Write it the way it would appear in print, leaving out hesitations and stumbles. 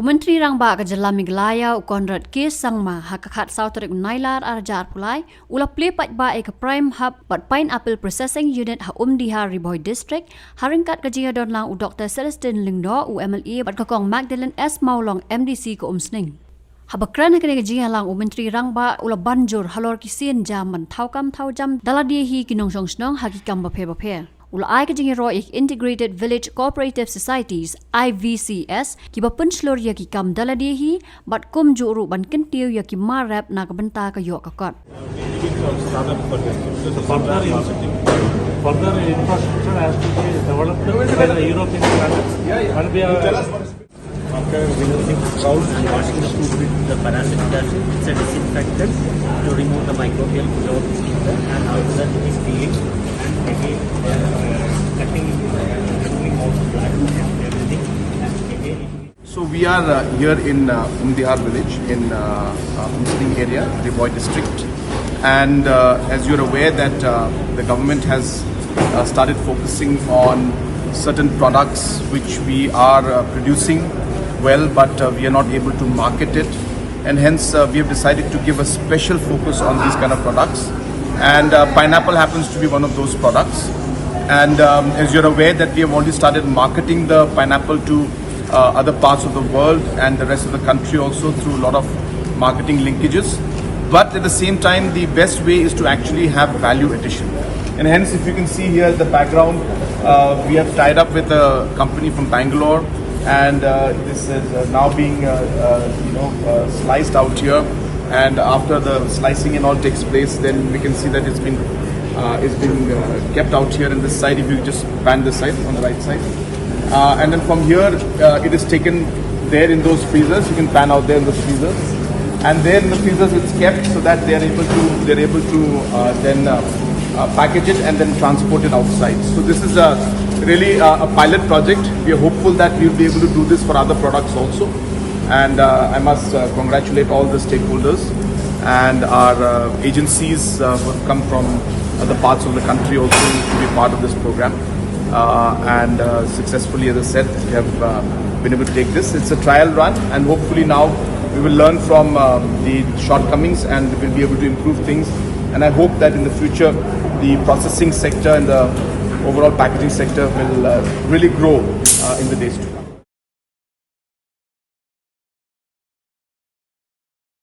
Menteri Rangba ke Jylla Meghalaya Konrad K Sangma hakakat Sauterik Nailar Arjar Pulai ula play pat ba ke Prime Hub but Pineapple Processing Unit ha Umdiha Riboy District haringkat kajia don lang u Dr. Celestine Lingdo u MLA bat kakong Magdalene S Maulong MDC ko umsning. Habakran kene kajia lang u Menteri Rangba ula banjur halor kisien jaman taukam tau jam daladihi kinong song hakikam bape. Ula ai Kyrwoh Integrated Village Cooperative Societies IVCS kiba penslor ya ki kam daladihi bat kum juru ban kyntiew ya ki marap na kabenta ka yo kakot. Further infrastructure has to be developed by the European countries, and we are after removing crowds, washing the food with the paracetamol acid, it's a disinfectant to remove the microbial flow of the skin, and after that it is peeling and again cutting, removing all the blood and everything, and again. So we are here in Atiar village in Muslim area, Riboy district, and as you're aware that the government has started focusing on certain products which we are producing well, but we are not able to market it, and hence we have decided to give a special focus on these kind of products, and pineapple happens to be one of those products. And as you're aware that we have already started marketing the pineapple to other parts of the world and the rest of the country also through a lot of marketing linkages, but at the same time the best way is to actually have value addition, and hence if you can see here in the background we have tied up with a company from Bangalore, and this is now being sliced out here, and after the slicing and all takes place, then we can see that it's been kept out here in this side. If you just pan this side on the right side, and then from here it is taken there in those freezers. You can pan out there in those freezers, and there in the freezers it's kept so that they're able to then package it and then transport it outside. So this is really a pilot project. We are hopeful that we'll be able to do this for other products also, and I must congratulate all the stakeholders and our agencies who have come from other parts of the country also to be part of this program, and successfully, as I said, we have been able to take this. It's a trial run, and hopefully now we will learn from the shortcomings and we'll be able to improve things. And I hope that in the future the processing sector and the overall packaging sector will really grow in the days to come.